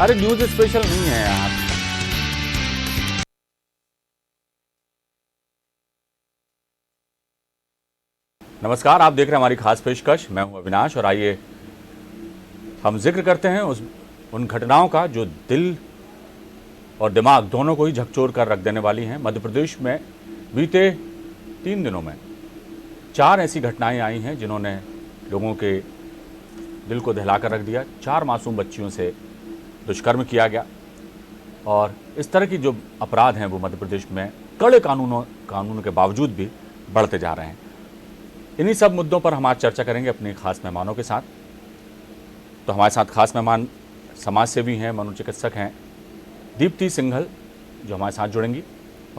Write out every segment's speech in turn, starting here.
अरे news special नहीं है यार। नमस्कार, आप देख रहे हैं हमारी खास पेशकश। मैं हूं अविनाश और आइए हम जिक्र करते हैं उन घटनाओं का जो दिल और दिमाग दोनों को ही झकझोर कर रख देने वाली हैं। मध्य प्रदेश में बीते 3 दिनों में 4 ऐसी घटनाएं आई हैं जिन्होंने लोगों के दिल को दहलाकर रख दिया। 4 मासूम बच्चियों से दुष्कर्म किया गया और इस तरह की जो अपराध हैं वो मध्य प्रदेश में कड़े कानूनों के बावजूद भी बढ़ते जा रहे हैं। इन्हीं सब मुद्दों पर हम आज चर्चा करेंगे अपने खास मेहमानों के साथ। तो हमारे साथ खास मेहमान समाज सेवी हैं, मनोचिकित्सक हैं दीप्ति सिंघल जो हमारे साथ जुड़ेंगी,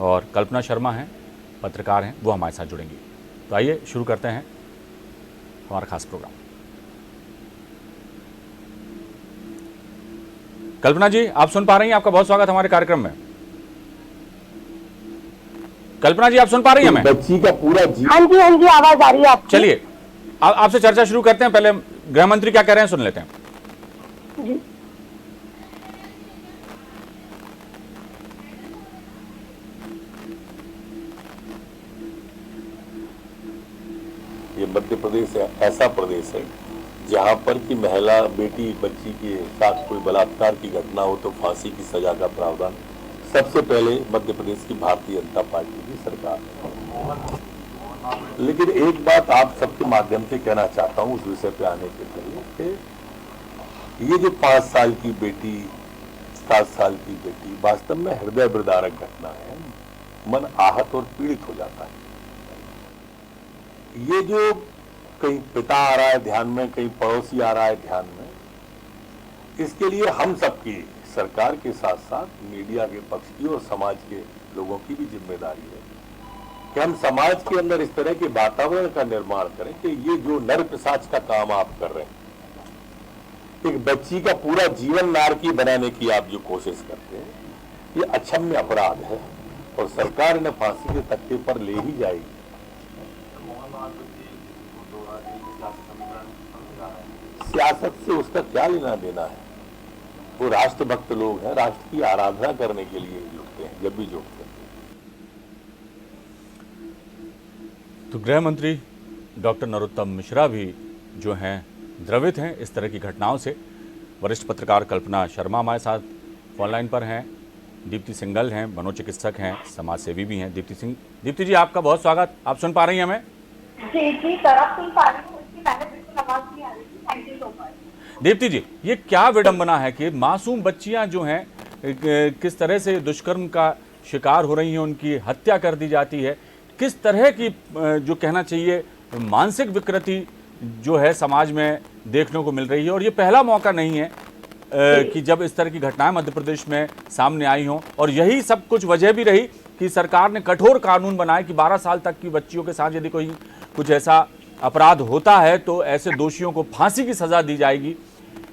और कल्पना शर्मा हैं, पत्रकार हैं, वो हमारे साथ जुड़ेंगी। तो आइए शुरू करते हैं हमारा खास प्रोग्राम। कल्पना जी, आप सुन पा रही हैं? आपका बहुत स्वागत हमारे कार्यक्रम में। कल्पना जी, आप सुन पा रही हैं? मैं बच्ची का पूरा हाँ जी, आवाज आ रही है आपकी। चलिए आपसे चर्चा शुरू करते हैं। पहले गृह मंत्री क्या कह रहे हैं सुन लेते हैं जी। ये मध्य प्रदेश ऐसा प्रदेश है जहां पर कि महिला बेटी बच्ची के साथ कोई बलात्कार की घटना हो तो फांसी की सजा का प्रावधान सबसे पहले मध्य प्रदेश की भारतीय जनता पार्टी की सरकार है। लेकिन एक बात आप सबके माध्यम से कहना चाहता हूं उस विषय पे आने के पहले कि ये जो 5 साल की बेटी 7 साल की बेटी वास्तव में हृदय विदारक घटना है। मन आहत और पीड़ित हो जाता है। ये जो कहीं पिता आ रहा है ध्यान में, कहीं पड़ोसी आ रहा है ध्यान में, इसके लिए हम सबकी सरकार के साथ साथ मीडिया के पक्ष की और समाज के लोगों की भी जिम्मेदारी है कि हम समाज के अंदर इस तरह के वातावरण का निर्माण करें कि ये जो नर पिशाच का काम आप कर रहे हैं, एक बच्ची का पूरा जीवन नारकी बनाने की आप जो कोशिश करते हैं, ये अक्षम्य अपराध है और सरकार इन्हें फांसी के तख्ते पर ले ही जाएगी। सियासत से उसका क्या लेना देना है? वो राष्ट्रभक्त लोग हैं, राष्ट्र की आराधना करने के लिए जुटते हैं जब भी जुटते हैं। तो गृह मंत्री डॉक्टर नरोत्तम मिश्रा भी जो हैं द्रवित हैं इस तरह की घटनाओं से। वरिष्ठ पत्रकार कल्पना शर्मा हमारे साथ फोनलाइन पर हैं, दीप्ति सिंघल हैं, मनोचिकित्सक हैं, समाज सेवी भी हैं। दीप्ति जी, आपका बहुत स्वागत। आप सुन पा रही हैं हमें? जी सर, आप सुन पा रही हूँ। उसकी पहले बिल्कुल आवाज नहीं आ रही थी। Thank you so much. Deepti ji, ये क्या विडंबना है कि मासूम बच्चियां जो हैं किस तरह से दुष्कर्म का शिकार हो रही हैं, उनकी हत्या कर दी जाती है, किस तरह की जो कहना चाहिए मानसिक विकृति जो है समाज में देखने को मिल रही है। और ये पहला मौका नहीं है कि जब इस तरह की घटनाएं मध्य प्रदेश में सामने आई हों, और यही सब कुछ वजह भी रही कि सरकार ने कठोर कानून बनाए कि 12 साल तक की बच्चियों के साथ यदि कोई कुछ ऐसा अपराध होता है तो ऐसे दोषियों को फांसी की सजा दी जाएगी।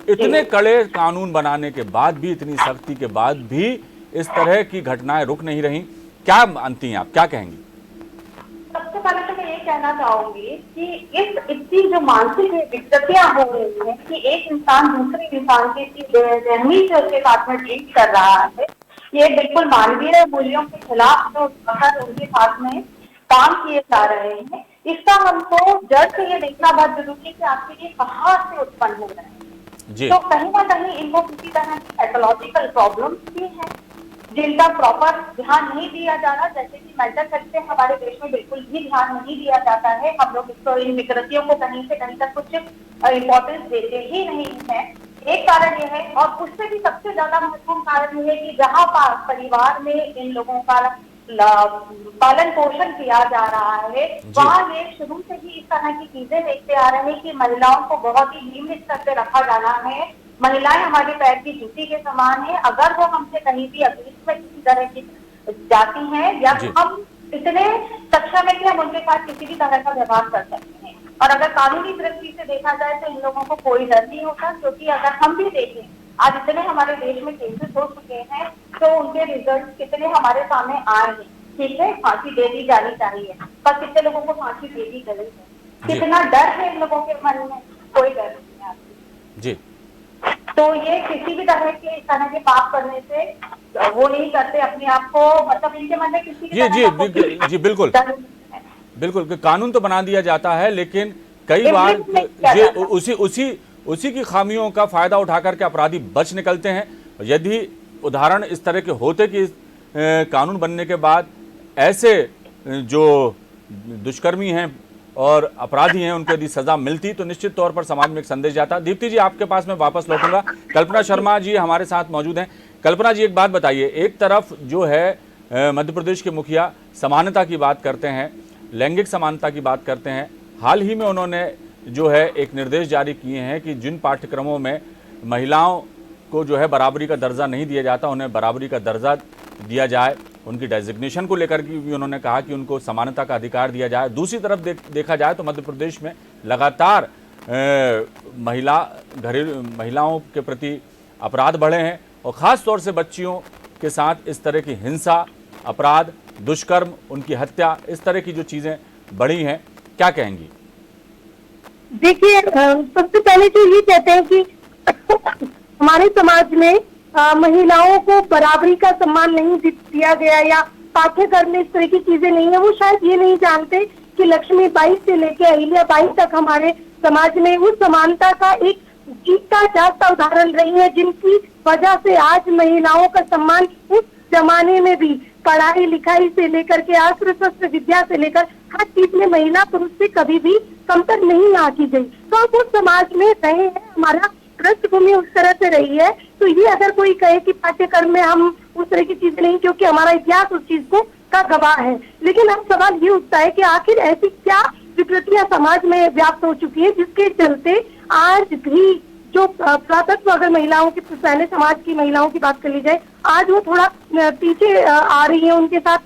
इतने कड़े कानून बनाने के बाद भी, इतनी सख्ती के बाद भी इस तरह की घटनाएं रुक नहीं रही। क्या मानती हैं आप, क्या कहेंगी? सबसे पहले तो मैं ये कहना चाहूंगी कि इतनी जो मानसिक विकृतियां हो रही हैं कि एक इंसान दूसरे इंसान की बेरहमी से उसके साथ में ट्रीट कर रहा है, ये बिल्कुल मानवीय मूल्यों के खिलाफ जो उनके साथ में काम किए जा रहे हैं, इसका हमको जड़ से ये देखना बहुत जरूरी है कि आखिर ये कहाँ से उत्पन्न हो रहे हैं। तो कहीं ना कहीं इनको किसी तरह की साइकोलॉजिकल प्रॉब्लम्स भी हैं जिनका प्रॉपर ध्यान नहीं दिया जा रहा। जैसे कि मेंटल हेल्थ पे हमारे देश में बिल्कुल भी ध्यान नहीं दिया जाता है। हम लोग इसको, इन विकृतियों को कहीं से कहीं तक कुछ इम्पोर्टेंस देते ही नहीं है। एक कारण यह है, और उससे भी सबसे ज्यादा महत्वपूर्ण कारण यह है कि जहाँ परिवार में इन लोगों का पालन पोषण किया जा रहा है, वहाँ ये शुरू से ही इस तरह की चीजें देखते आ रहे हैं कि महिलाओं को बहुत ही निम्न स्तर पे रखा जाना है। महिलाएं हमारे पैर की जूती के समान है। अगर वो हमसे कहीं भी अग्रिम में किसी तरह की जाती हैं, या हम इतने सक्षम है कि हम उनके साथ किसी भी तरह का व्यवहार कर सकते हैं। और अगर कानूनी दृष्टि से देखा जाए तो इन लोगों को कोई डर नहीं होता, क्योंकि अगर हम भी देखें आज इतने हमारे देश में केसेस हो चुके हैं तो उनके रिजल्ट कितने हमारे सामने आए हैं। ठीक है, फांसी दे दी जानी चाहिए, पर कितने लोगों को फांसी दे दी गई है, कितना डर है इन लोगों के मन में, कोई डर नहीं है। जी तो ये किसी भी तरह के पाप करने से वो नहीं करते अपने आप को, मतलब इनके मन में किसी जी जी जी बिल्कुल बिल्कुल कि कानून तो बना दिया जाता है, लेकिन कई बार ये उसी की खामियों का फायदा उठा करके अपराधी बच निकलते हैं। यदि उदाहरण इस तरह के होते कि कानून बनने के बाद ऐसे जो दुष्कर्मी हैं और अपराधी हैं उनको यदि सजा मिलती तो निश्चित तौर पर समाज में एक संदेश जाता। दीप्ति जी, आपके पास मैं वापस लौटूंगा। कल्पना शर्मा जी हमारे साथ मौजूद हैं। कल्पना जी, एक बात बताइए, एक तरफ जो है मध्य प्रदेश के मुखिया समानता की बात करते हैं, लैंगिक समानता की बात करते हैं। हाल ही में उन्होंने जो है एक निर्देश जारी किए हैं कि जिन पाठ्यक्रमों में महिलाओं को जो है बराबरी का दर्जा नहीं दिया जाता, उन्हें बराबरी का दर्जा दिया जाए। उनकी डेजिग्नेशन को लेकर के भी उन्होंने कहा कि उनको समानता का अधिकार दिया जाए। दूसरी तरफ देखा जाए तो मध्य प्रदेश में लगातार महिलाओं के प्रति अपराध बढ़े हैं और ख़ास तौर से बच्चियों के साथ इस तरह की हिंसा, अपराध, दुष्कर्म, उनकी हत्या, इस तरह की जो चीज़ें बढ़ी हैं, क्या कहेंगी? देखिए, सबसे पहले तो ये कहते हैं कि हमारे समाज में महिलाओं को बराबरी का सम्मान नहीं दिया गया या पाठ्यक्रम में इस तरह की चीजें नहीं है। वो शायद ये नहीं जानते कि लक्ष्मीबाई से लेकर अहिल्याबाई तक हमारे समाज में उस समानता का एक जीता जागता उदाहरण रही है, जिनकी वजह से आज महिलाओं का सम्मान उस जमाने में भी पढ़ाई लिखाई से लेकर के अस्त्र शस्त्र विद्या से लेकर हर चीज में महिला पुरुष से कभी भी कमतर नहीं आकी गई। तो अब उस समाज में रहे हैं, हमारा पृष्ठभूमि उस तरह से रही है। तो ये अगर कोई कहे कि पाठ्यक्रम में हम उस तरह की चीजें नहीं, क्योंकि हमारा इतिहास उस चीज को का गवाह है। लेकिन अब सवाल ये उठता है कि आखिर ऐसी क्या विकृतियां समाज में व्याप्त हो चुकी है जिसके चलते आज भी जो पुरातत्व अगर महिलाओं की, पहले समाज की महिलाओं की बात कर ली जाए, आज वो थोड़ा पीछे आ रही है, उनके साथ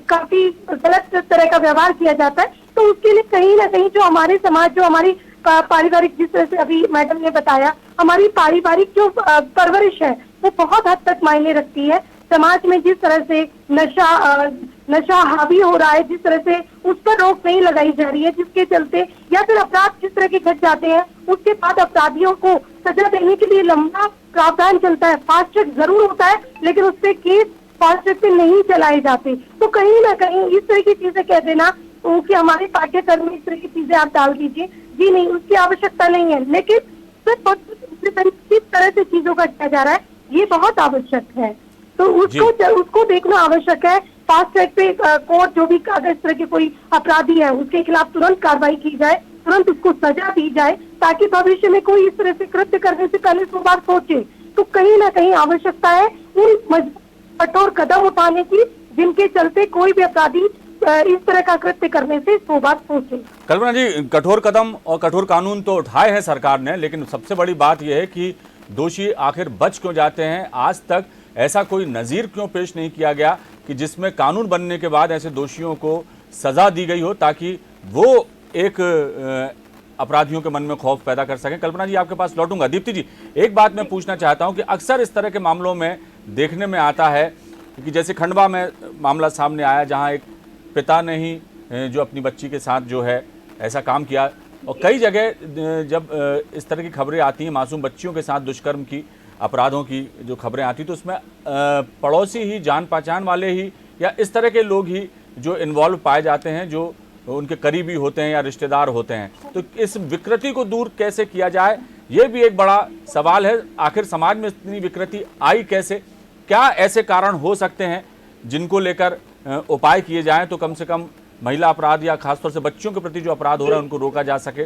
काफी गलत तरह का व्यवहार किया जाता है। तो उसके लिए कहीं ना कहीं जो हमारे समाज, जो हमारी पारिवारिक, जिस तरह से अभी मैडम ने बताया, हमारी पारिवारिक जो परवरिश है वो बहुत हद तक मायने रखती है। समाज में जिस तरह से नशा हावी हो रहा है, जिस तरह से उस पर रोक नहीं लगाई जा रही है, जिसके चलते या फिर अपराध जिस तरह के घट जाते हैं, उसके बाद अपराधियों को सजा देने के लिए लंबा प्रावधान चलता है। फास्ट ट्रैक जरूर होता है, लेकिन उस पर केस फास्ट ट्रैक पे नहीं चलाए जाते। तो कहीं ना कहीं इस तरह की चीजें कह देना कि हमारे पाठ्यक्रम में इस तरह की चीजें आप डाल दीजिए, जी नहीं, उसकी आवश्यकता नहीं है। लेकिन किस तरह से चीजों का किया जा रहा है, ये बहुत आवश्यक है। तो उसको देखना आवश्यक है। फास्ट ट्रैक पे कोर्ट जो भी अगर इस तरह के कोई अपराधी है उसके खिलाफ तुरंत कार्रवाई की जाए, तुरंत उसको सजा दी जाए, ताकि भविष्य में कोई इस तरह से कृत्य करने से पहले 100 बार सोचे। तो कहीं ना कहीं आवश्यकता है उन कठोर कदम उठाने की, जिनके चलते कोई भी अपराधी इस तरह का कृत्य करने से 100 बार सोचे। कल्पना जी, कठोर कदम और कठोर कानून तो उठाए हैं सरकार ने, लेकिन सबसे बड़ी बात यह है कि दोषी आखिर बच क्यों जाते हैं? आज तक ऐसा कोई नज़ीर क्यों पेश नहीं किया गया कि जिसमें कानून बनने के बाद ऐसे दोषियों को सजा दी गई हो, ताकि वो एक अपराधियों के मन में खौफ पैदा कर सकें? कल्पना जी, आपके पास लौटूंगा। दीप्ति जी, एक बात मैं पूछना चाहता हूं कि अक्सर इस तरह के मामलों में देखने में आता है कि जैसे खंडवा में मामला सामने आया, जहां एक पिता ने ही जो अपनी बच्ची के साथ जो है ऐसा काम किया, और कई जगह जब इस तरह की खबरें आती हैं मासूम बच्चियों के साथ दुष्कर्म की, अपराधों की जो खबरें आती, तो उसमें पड़ोसी ही, जान पहचान वाले ही या इस तरह के लोग ही जो इन्वॉल्व पाए जाते हैं, जो उनके करीबी होते हैं या रिश्तेदार होते हैं। तो इस विकृति को दूर कैसे किया जाए, ये भी एक बड़ा सवाल है। आखिर समाज में इतनी विकृति आई कैसे? क्या ऐसे कारण हो सकते हैं जिनको लेकर उपाय किए जाएं तो कम से कम महिला अपराध या खासतौर से बच्चियों के प्रति जो अपराध हो रहा है उनको रोका जा सके?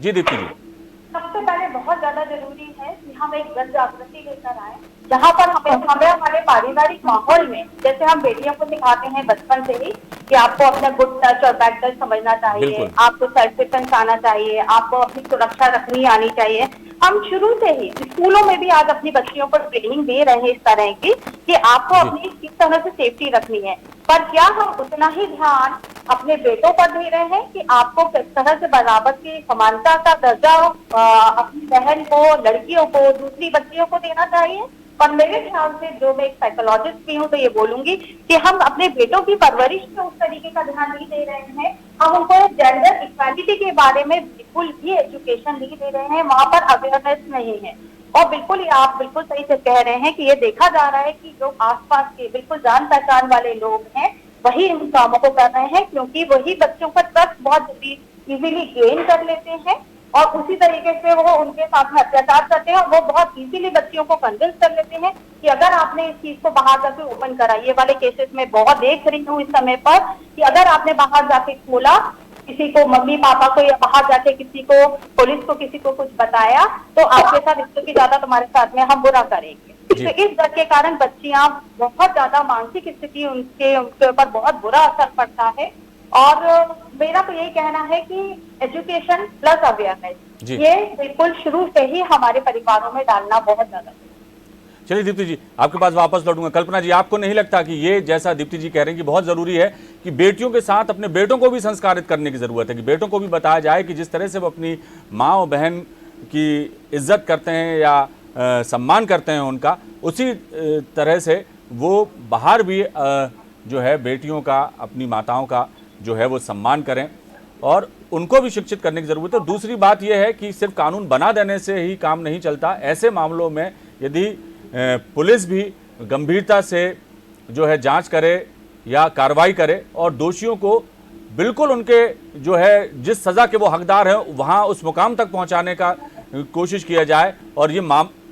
जी दीप्ति जी। सबसे पहले बहुत ज्यादा जरूरी है कि हम एक जन जागृति लेकर आए, जहाँ पर हमें हमारे पारिवारिक माहौल में, जैसे हम बेटियों को सिखाते हैं बचपन से ही कि आपको अपना गुड टच और बैड टच समझना चाहिए, आपको सेल्फ डिफेंस आना चाहिए, आपको अपनी सुरक्षा रखनी आनी चाहिए। हम शुरू से ही स्कूलों में भी आज अपनी बच्चियों को ट्रेनिंग दे रहे हैं इस तरह की कि आपको अपनी किस तरह से सेफ्टी रखनी है। पर क्या हम उतना ही ध्यान अपने बेटों पर दे रहे हैं कि आपको किस तरह से बराबर की समानता का दर्जा अपनी बहन को, लड़कियों को, दूसरी बच्चियों को देना चाहिए? और मेरे ख्याल से, जो मैं एक साइकोलॉजिस्ट भी हूँ, तो ये बोलूंगी कि हम अपने बेटों की परवरिश में उस तरीके का ध्यान नहीं दे रहे हैं। हम उनको जेंडर इक्वालिटी के बारे में बिल्कुल भी एजुकेशन नहीं दे रहे हैं, वहां पर अवेयरनेस नहीं है। और बिल्कुल ही आप बिल्कुल सही से कह रहे हैं कि ये देखा जा रहा है कि जो आसपास के बिल्कुल जान पहचान वाले लोग हैं वही इन कामों को कर रहे हैं, क्योंकि वही बच्चों का ट्रस्ट बहुत जल्दी इजीली गेन कर लेते हैं और उसी तरीके से वो उनके साथ में अत्याचार करते हैं और वो बहुत इजीली बच्चियों को कन्विंस कर लेते हैं कि अगर आपने इस चीज को बाहर जाके ओपन करा, ये वाले केसेस में बहुत देख रही हूँ इस समय पर कि अगर आपने बाहर जाके खोला किसी को, मम्मी पापा को, या बाहर जाके किसी को, पुलिस को, किसी को कुछ बताया तो आपके साथ इससे भी ज्यादा तुम्हारे साथ में हम बुरा करेंगे। तो इस डर के कारण बच्चियां बहुत ज्यादा मानसिक स्थिति उनके ऊपर बहुत बुरा असर पड़ता है। और मेरा तो यही कहना है कि एजुकेशन प्लस अवेयरनेस ये बिल्कुल शुरू से ही हमारे परिवारों में डालना बहुत ज्यादा। चलिए दीप्ति जी, आपके पास वापस लौटूंगा। कल्पना जी, आपको नहीं लगता कि ये जैसा दीप्ति जी कह रहे हैं कि बहुत जरूरी है कि बेटियों के साथ अपने बेटों को भी संस्कारित करने की जरूरत है, कि बेटों को भी बताया जाए कि जिस तरह से वो अपनी माँ और बहन की इज्जत करते हैं या सम्मान करते हैं उनका, उसी तरह से वो बाहर भी जो है बेटियों का, अपनी माताओं का जो है वो सम्मान करें और उनको भी शिक्षित करने की जरूरत है। दूसरी बात यह है कि सिर्फ कानून बना देने से ही काम नहीं चलता। ऐसे मामलों में यदि पुलिस भी गंभीरता से जो है जांच करे या कार्रवाई करे और दोषियों को बिल्कुल उनके जो है जिस सज़ा के वो हकदार हैं वहाँ उस मुकाम तक पहुँचाने का कोशिश किया जाए, और ये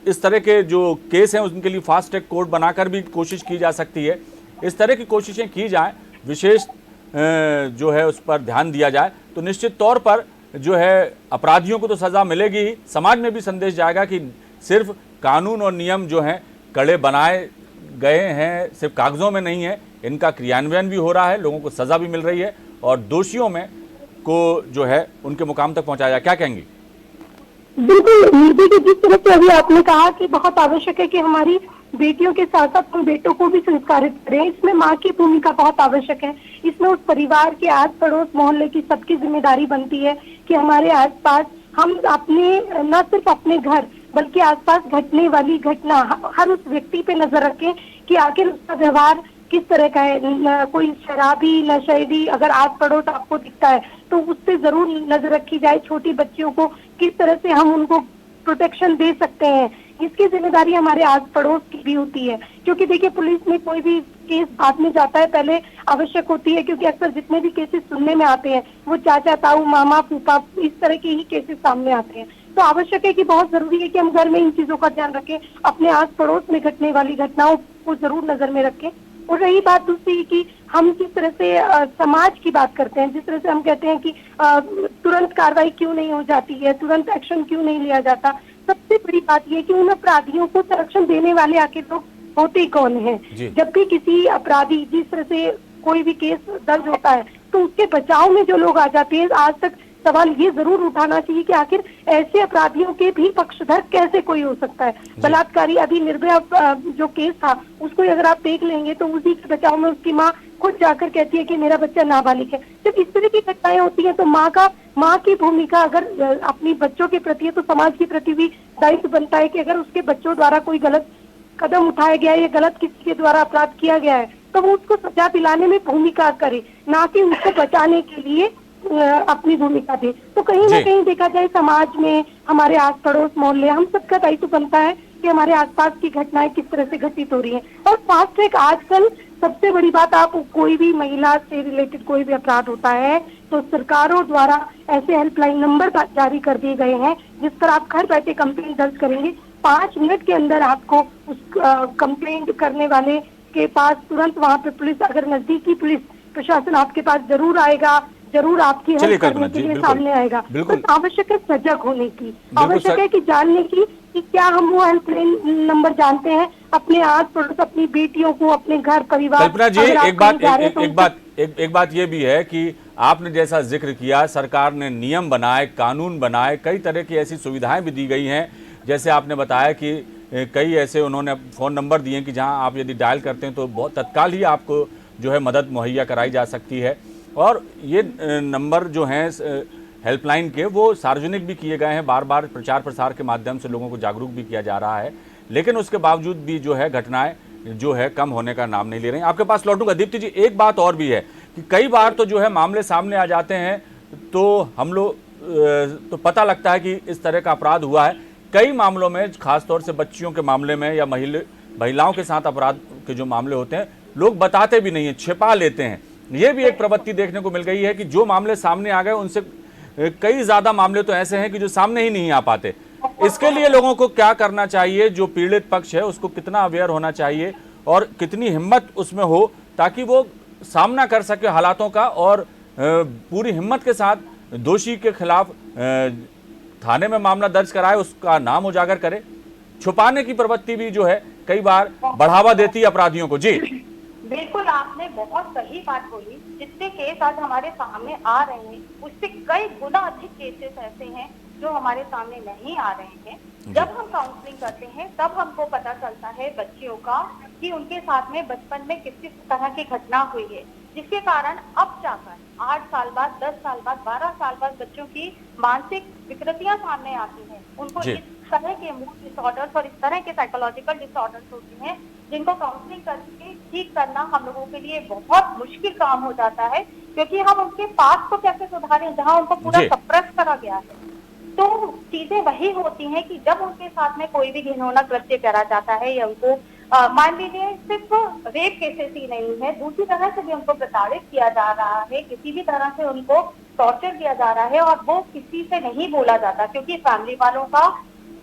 इस तरह के जो केस हैं उनके लिए फास्ट ट्रैक कोर्ट बनाकर भी कोशिश की जा सकती है। इस तरह की कोशिशें की जाएं, विशेष जो है उस पर ध्यान दिया जाए, तो निश्चित तौर पर जो है अपराधियों को तो सज़ा मिलेगी ही, समाज में भी संदेश जाएगा कि सिर्फ कानून और नियम जो हैं कड़े बनाए गए हैं, सिर्फ कागज़ों में नहीं है, इनका क्रियान्वयन भी हो रहा है, लोगों को सज़ा भी मिल रही है और दोषियों में को जो है उनके मुकाम तक पहुंचाया जाए। क्या कहेंगी? बिल्कुल, देखिए जिस तरह से अभी आपने कहा कि बहुत आवश्यक है कि हमारी बेटियों के साथ साथ हम बेटों को भी संस्कारित करें, इसमें माँ की भूमिका बहुत आवश्यक है। इसमें उस परिवार के आस पड़ोस मोहल्ले की सबकी जिम्मेदारी बनती है कि हमारे आसपास हम अपने न सिर्फ अपने घर बल्कि आसपास घटने वाली घटना हर उस व्यक्ति पे नजर रखें कि आखिर उसका व्यवहार किस तरह का है। कोई शराबी नशेड़ी अगर आस पड़ोस आपको दिखता है तो उस पर जरूर नजर रखी जाए। छोटी बच्चियों को किस तरह से हम उनको प्रोटेक्शन दे सकते हैं, इसकी जिम्मेदारी हमारे आस पड़ोस की भी होती है। क्योंकि देखिए पुलिस में कोई भी केस बाद में जाता है, पहले आवश्यक होती है, क्योंकि अक्सर जितने भी केसेस सुनने में आते हैं वो चाचा ताऊ मामा फूफा इस तरह के ही केसेस सामने आते हैं। तो आवश्यक है कि बहुत जरूरी है कि हम घर में इन चीजों का ध्यान रखें, अपने आस पड़ोस में घटने वाली घटनाओं को जरूर नजर में रखें। और रही बात दूसरी कि हम किस तरह से समाज की बात करते हैं, जिस तरह से हम कहते हैं कि तुरंत कार्रवाई क्यों नहीं हो जाती है, तुरंत एक्शन क्यों नहीं लिया जाता, सबसे बड़ी बात यह कि उन अपराधियों को संरक्षण देने वाले आखिर लोग होते कौन हैं। जब भी किसी अपराधी जिस तरह से कोई भी केस दर्ज होता है तो उसके बचाव में जो लोग आ जाते हैं, आज तक सवाल ये जरूर उठाना चाहिए कि आखिर ऐसे अपराधियों के भी पक्षधर कैसे कोई हो सकता है। बलात्कारी अभी निर्भया जो केस था उसको अगर आप देख लेंगे तो उसी के बचाव में उसकी माँ खुद जाकर कहती है कि मेरा बच्चा नाबालिग है। जब इस तरह की घटनाएं होती हैं तो माँ की भूमिका अगर अपनी बच्चों के प्रति है तो समाज के प्रति भी दायित्व बनता है कि अगर उसके बच्चों द्वारा कोई गलत कदम उठाया गया है या गलत किसी के द्वारा अपराध किया गया है तो वो उसको सजा दिलाने में भूमिका करे, ना कि उसको बचाने के लिए अपनी भूमिका दे। तो कहीं ना कहीं देखा जाए समाज में हमारे आस पड़ोस मोहल्ले हम सबका दायित्व बनता है कि हमारे आसपास की घटनाएं किस तरह से घटित हो रही हैं। और फास्ट ट्रैक आजकल सबसे बड़ी बात, आप कोई भी महिला से रिलेटेड कोई भी अपराध होता है तो सरकारों द्वारा ऐसे हेल्पलाइन नंबर जारी कर दिए गए हैं जिस पर आप घर बैठे कंप्लेंट दर्ज करेंगे, 5 मिनट के अंदर आपको उस कंप्लेंट करने वाले के पास तुरंत वहाँ पे पुलिस, अगर नजदीकी पुलिस प्रशासन आपके पास जरूर आएगा, जरूर आपकी हेल्प करने के लिए सामने आएगा। तो आवश्यक है सजग होने की, आवश्यक है कि जानने की कि क्या हम वो हेल्पलाइन नंबर जानते हैं अपने आस पड़ोस, अपनी बेटियों को, अपने घर परिवार। कल्पना जी, एक बात ये भी है कि आपने जैसा जिक्र किया, सरकार ने नियम बनाए, कानून बनाए, कई तरह की ऐसी सुविधाएं भी दी गई हैं। जैसे आपने बताया कि कई ऐसे उन्होंने फ़ोन नंबर दिए कि जहां आप यदि डायल करते हैं तो बहुत तत्काल ही आपको जो है मदद मुहैया कराई जा सकती है। और ये नंबर जो हैं हेल्पलाइन के वो सार्वजनिक भी किए गए हैं, बार बार प्रचार प्रसार के माध्यम से लोगों को जागरूक भी किया जा रहा है, लेकिन उसके बावजूद भी जो है घटनाएं जो है कम होने का नाम नहीं ले रही। आपके पास लौटूंगा। दीप्ति जी, एक बात और भी है कि कई बार तो जो है मामले सामने आ जाते हैं तो हम लोग तो पता लगता है कि इस तरह का अपराध हुआ है, कई मामलों में, खासतौर से बच्चियों के मामले में या महिलाओं के साथ अपराध के जो मामले होते हैं, लोग बताते भी नहीं है, छिपा लेते हैं। ये भी एक प्रवृत्ति देखने को मिल गई है कि जो मामले सामने आ गए उनसे कई ज्यादा मामले तो ऐसे हैं कि जो सामने ही नहीं आ पाते। इसके लिए लोगों को क्या करना चाहिए? जो पीड़ित पक्ष है उसको कितना अवेयर होना चाहिए और कितनी हिम्मत उसमें हो ताकि वो सामना कर सके हालातों का और पूरी हिम्मत के साथ दोषी के खिलाफ थाने में मामला दर्ज कराए, उसका नाम उजागर करे। छुपाने की प्रवृत्ति भी जो है कई बार बढ़ावा देती है अपराधियों को। जी बिल्कुल, आपने बहुत सही बात बोली। जितने केस आज हमारे सामने आ रहे हैं उससे कई गुना अधिक केसेस ऐसे हैं जो हमारे सामने नहीं आ रहे हैं। जब हम काउंसलिंग करते हैं तब हमको पता चलता है बच्चियों का कि उनके साथ में बचपन में किस किस तरह की घटना हुई है, जिसके कारण अब जाकर 8 साल बाद, 10 साल बाद, 12 साल बाद बच्चों की मानसिक विकृतियां सामने आती हैं। उनको इस तरह के मूड डिसऑर्डर्स और इस तरह के साइकोलॉजिकल डिसऑर्डर्स होते हैं जिनको काउंसलिंग करके ठीक करना हम लोगों के लिए बहुत मुश्किल काम हो जाता है, क्योंकि हम उनके पास को कैसे सुधारें जहां उनको पूरा सप्रेस करा गया है। तो चीजें वही होती हैं कि जब उनके साथ में कोई भी घिनौना कृत्य करा जाता है या उनको मान लीजिए सिर्फ रेप केसेस ही नहीं है, दूसरी तरह से भी उनको प्रताड़ित किया जा रहा है, किसी भी तरह से उनको टॉर्चर किया जा रहा है और वो किसी से नहीं बोला जाता, क्योंकि फैमिली वालों का,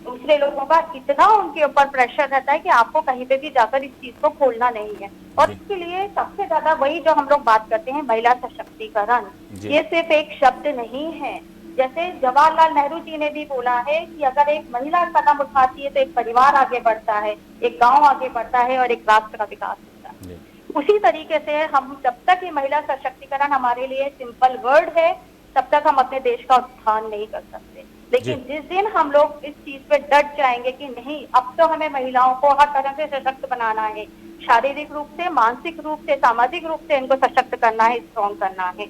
दूसरे लोगों का इतना उनके ऊपर प्रेशर रहता है कि आपको कहीं पे भी जाकर इस चीज को खोलना नहीं है। और इसके लिए सबसे ज्यादा वही जो हम लोग बात करते हैं, महिला सशक्तिकरण, ये सिर्फ एक शब्द नहीं है। जैसे जवाहरलाल नेहरू जी ने भी बोला है कि अगर एक महिला कदम उठाती है तो एक परिवार आगे बढ़ता है, एक गांव आगे बढ़ता है और एक राष्ट्र का विकास होता है। उसी तरीके से हम जब तक ये महिला सशक्तिकरण हमारे लिए सिंपल वर्ड है तब तक हम अपने देश का उत्थान नहीं कर सकते। लेकिन जिस दिन हम लोग इस चीज पे डट जाएंगे कि नहीं, अब तो हमें महिलाओं को हर तरह से सशक्त बनाना है, शारीरिक रूप से, मानसिक रूप से, सामाजिक रूप से इनको सशक्त करना है, स्ट्रॉन्ग करना है,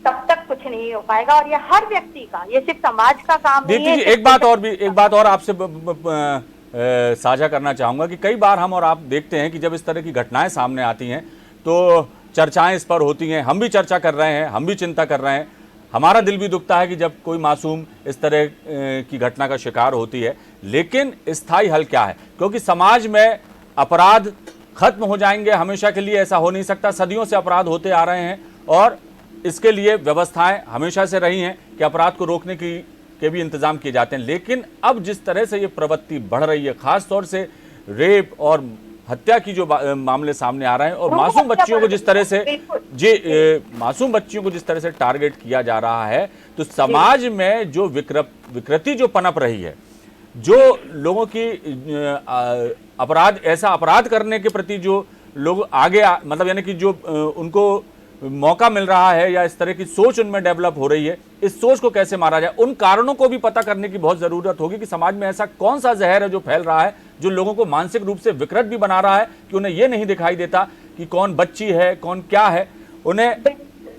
तब तक कुछ नहीं हो पाएगा। और ये हर व्यक्ति का, ये सिर्फ समाज का काम नहीं है। एक बात और आपसे साझा करना चाहूंगा कि कई बार हम और आप देखते हैं कि जब इस तरह की घटनाएं सामने आती हैं तो चर्चाएं इस पर होती हैं, हम भी चर्चा कर रहे हैं, हम भी चिंता कर रहे हैं, हमारा दिल भी दुखता है कि जब कोई मासूम इस तरह की घटना का शिकार होती है। लेकिन स्थायी हल क्या है? क्योंकि समाज में अपराध खत्म हो जाएंगे हमेशा के लिए, ऐसा हो नहीं सकता। सदियों से अपराध होते आ रहे हैं और इसके लिए व्यवस्थाएं हमेशा से रही हैं कि अपराध को रोकने के भी इंतजाम किए जाते हैं। लेकिन अब जिस तरह से ये प्रवृत्ति बढ़ रही है, खासतौर से रेप और हत्या की जो मामले सामने आ रहे हैं और मासूम बच्चियों को जिस तरह से मासूम बच्चियों को जिस तरह से टारगेट किया जा रहा है, तो समाज में जो विकृति जो पनप रही है, जो लोगों की ऐसा अपराध करने के प्रति जो लोग आगे मतलब यानी कि जो उनको मौका मिल रहा है या इस तरह की सोच उनमें डेवलप हो रही है, इस सोच को कैसे मारा जाए, उन कारणों को भी पता करने की बहुत जरूरत होगी कि समाज में ऐसा कौन सा जहर है जो फैल रहा है, जो लोगों को मानसिक रूप से विकृत भी बना रहा है कि उन्हें यह नहीं दिखाई देता कि कौन बच्ची है, कौन क्या है उन्हें।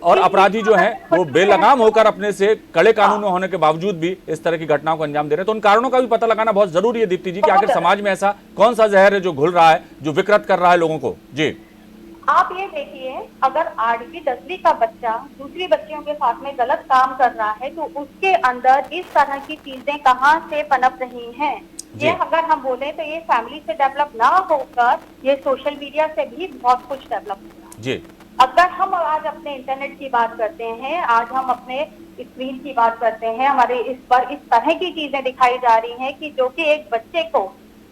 और अपराधी जो हैं वो बेलगाम होकर अपने से कड़े कानून होने के बावजूद भी इस तरह की घटनाओं को अंजाम दे रहे हैं। तो उन कारणों का भी पता लगाना बहुत जरूरी है दीप्ति जी कि आखिर समाज में ऐसा कौन सा जहर है जो घुल रहा है, जो विकृत कर रहा है लोगों को। जी आप ये देखिए, अगर 8वीं 10वीं का बच्चा दूसरी बच्चियों के साथ में गलत काम कर रहा है तो उसके अंदर इस तरह की चीजें कहाँ से पनप रही हैं? ये अगर हम बोले तो ये फैमिली से डेवलप ना होकर ये सोशल मीडिया से भी बहुत कुछ डेवलप हो रहा है। जी अगर हम आज अपने इंटरनेट की बात करते हैं, आज हम अपने स्क्रीन की बात करते हैं, हमारे इस पर इस तरह की चीजें दिखाई जा रही हैं कि जो कि एक बच्चे को,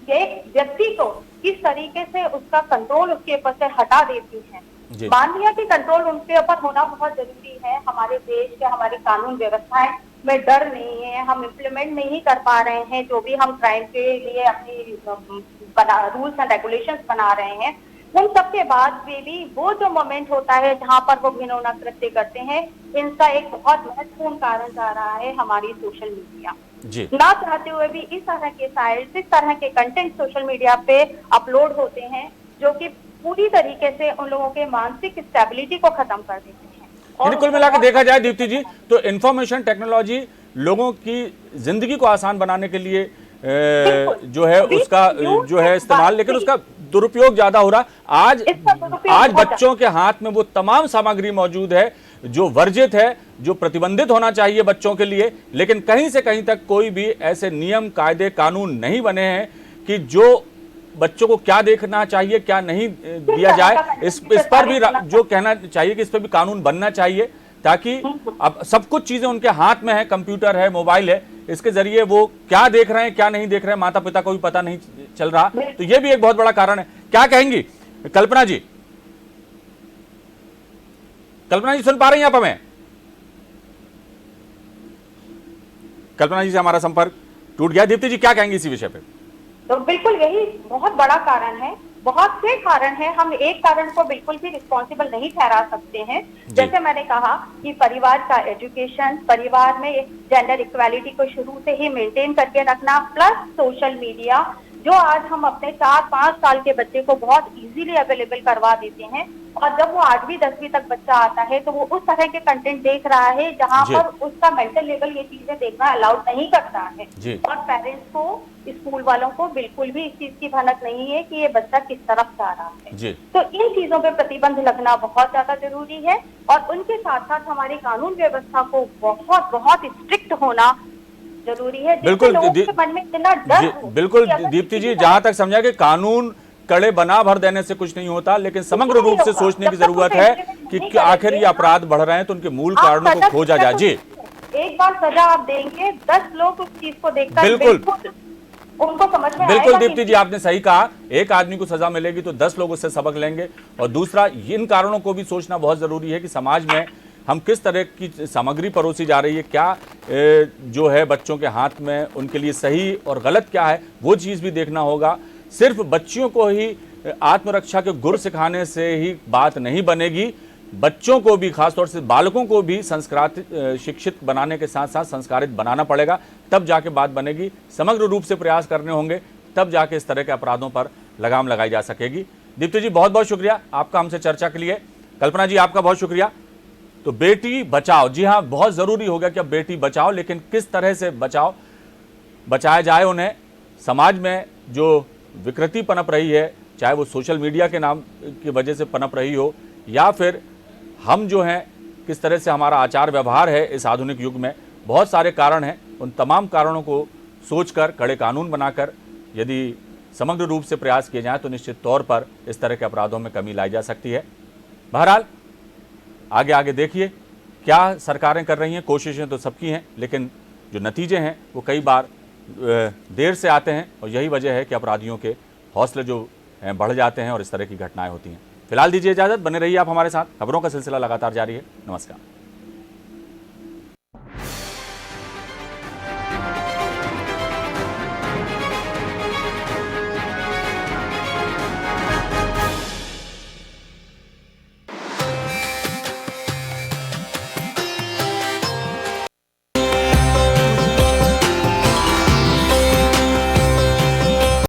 एक व्यक्ति को किस तरीके से उसका कंट्रोल उसके ऊपर से हटा देती है। मान लिया कि कंट्रोल उनके ऊपर होना बहुत जरूरी है, हमारे देश के, हमारी कानून व्यवस्थाएं में डर नहीं है, हम इम्प्लीमेंट नहीं कर पा रहे हैं जो भी हम क्राइम के लिए अपनी रूल्स एंड रेगुलेशंस बना रहे हैं, उन सब के बाद भी वो जो मोमेंट होता है जहाँ पर वो घिनौना कृत्य करते हैं, इनका एक बहुत महत्वपूर्ण कारण जा रहा है हमारी सोशल मीडिया। ना चाहते हुए भी इस तरह के साइट्स, इस तरह के कंटेंट सोशल मीडिया पे अपलोड होते हैं जो कि पूरी तरीके से उन लोगों के मानसिक स्टेबिलिटी को खत्म कर देते हैं। और कुल मिलाकर देखा जाए दीप्ति जी तो इंफॉर्मेशन टेक्नोलॉजी लोगों की जिंदगी को आसान बनाने के लिए जो है उसका जो है इस्तेमाल, लेकिन उसका दुरुपयोग ज्यादा हो रहा है। आज बच्चों के हाथ में वो तमाम सामग्री मौजूद है जो वर्जित है, जो प्रतिबंधित होना चाहिए बच्चों के लिए, लेकिन कहीं से कहीं तक कोई भी ऐसे नियम, कायदे, कानून नहीं बने हैं कि जो बच्चों को क्या देखना चाहिए, क्या नहीं दिया जाए। इस पर भी जो कहना चाहिए कि इस पर भी कानून बनना चाहिए, ताकि अब सब कुछ चीजें उनके हाथ में है, कंप्यूटर है, मोबाइल है, इसके जरिए वो क्या देख रहे हैं, क्या नहीं देख रहे हैं, माता पिता को भी पता नहीं चल रहा। तो ये भी एक बहुत बड़ा कारण है। क्या कहेंगी कल्पना जी? कल्पना जी सुन पा रही हैं आप हमें? कल्पना जी से हमारा संपर्क टूट गया। दीप्ति जी क्या कहेंगी इसी विषय पे? तो बिल्कुल यही बहुत बड़ा कारण है, बहुत से कारण है, हम एक कारण को बिल्कुल भी रिस्पॉन्सिबल नहीं ठहरा सकते हैं। जैसे मैंने कहा कि परिवार का एजुकेशन, परिवार में जेंडर इक्वालिटी को शुरू से ही मेंटेन करके रखना, प्लस सोशल मीडिया जो आज हम अपने 4-5 साल के बच्चे को बहुत इजीली अवेलेबल करवा देते हैं, और जब वो 8वीं 10वीं तक बच्चा आता है तो वो उस तरह के कंटेंट देख रहा है जहां पर उसका मेंटल लेवल ये चीजें देखना अलाउड नहीं करता है। और पेरेंट्स को, स्कूल वालों को बिल्कुल भी इस चीज की भनक नहीं है कि ये बच्चा किस तरफ जा रहा है। तो इन चीजों पे प्रतिबंध लगना बहुत ज्यादा जरूरी है, और उनके साथ साथ हमारी कानून व्यवस्था को बहुत बहुत स्ट्रिक्ट होना जरूरी है। बिल्कुल मन में इतना डर, बिल्कुल दीप्ति जी, जहां तक समझा कि कानून कड़े बना भर देने से कुछ नहीं होता, लेकिन समग्र रूप से सोचने की जरूरत है कि आखिर ये अपराध बढ़ रहे हैं तो उनके मूल कारणों को खोजा जाए। जी, एक बार सजा आप देंगे, 10 लोग उस चीज को देखकर बिल्कुल उनको समझ में बिल्कुल आएगा। दीप्ति जी आपने सही कहा, एक आदमी को सजा मिलेगी तो 10 लोग उससे सबक लेंगे। और दूसरा, इन कारणों को भी सोचना बहुत जरूरी है कि समाज में हम किस तरह की सामग्री परोसी जा रही है, क्या जो है बच्चों के हाथ में, उनके लिए सही और गलत क्या है, वो चीज़ भी देखना होगा। सिर्फ बच्चियों को ही आत्मरक्षा के गुर सिखाने से ही बात नहीं बनेगी, बच्चों को भी, खासतौर से बालकों को भी संस्कारित, शिक्षित बनाने के साथ साथ संस्कारित बनाना पड़ेगा, तब जाके बात बनेगी। समग्र रूप से प्रयास करने होंगे, तब जाके इस तरह के अपराधों पर लगाम लगाई जा सकेगी। दीप्ति जी बहुत बहुत शुक्रिया आपका हमसे चर्चा के लिए। कल्पना जी आपका बहुत शुक्रिया। तो बेटी बचाओ, जी हाँ, बहुत ज़रूरी हो गया कि अब बेटी बचाओ, लेकिन किस तरह से बचाया जाए उन्हें। समाज में जो विकृति पनप रही है, चाहे वो सोशल मीडिया के नाम की वजह से पनप रही हो, या फिर हम जो हैं किस तरह से हमारा आचार व्यवहार है इस आधुनिक युग में, बहुत सारे कारण हैं। उन तमाम कारणों को सोचकर, कड़े कानून बनाकर यदि समग्र रूप से प्रयास किए जाएँ तो निश्चित तौर पर इस तरह के अपराधों में कमी लाई जा सकती है। बहरहाल आगे आगे देखिए क्या सरकारें कर रही हैं। कोशिशें तो सबकी हैं, लेकिन जो नतीजे हैं वो कई बार देर से आते हैं, और यही वजह है कि अपराधियों के हौसले जो बढ़ जाते हैं और इस तरह की घटनाएं होती हैं। फिलहाल दीजिए इजाज़त, बने रहिए आप हमारे साथ। खबरों का सिलसिला लगातार जारी है। नमस्कार।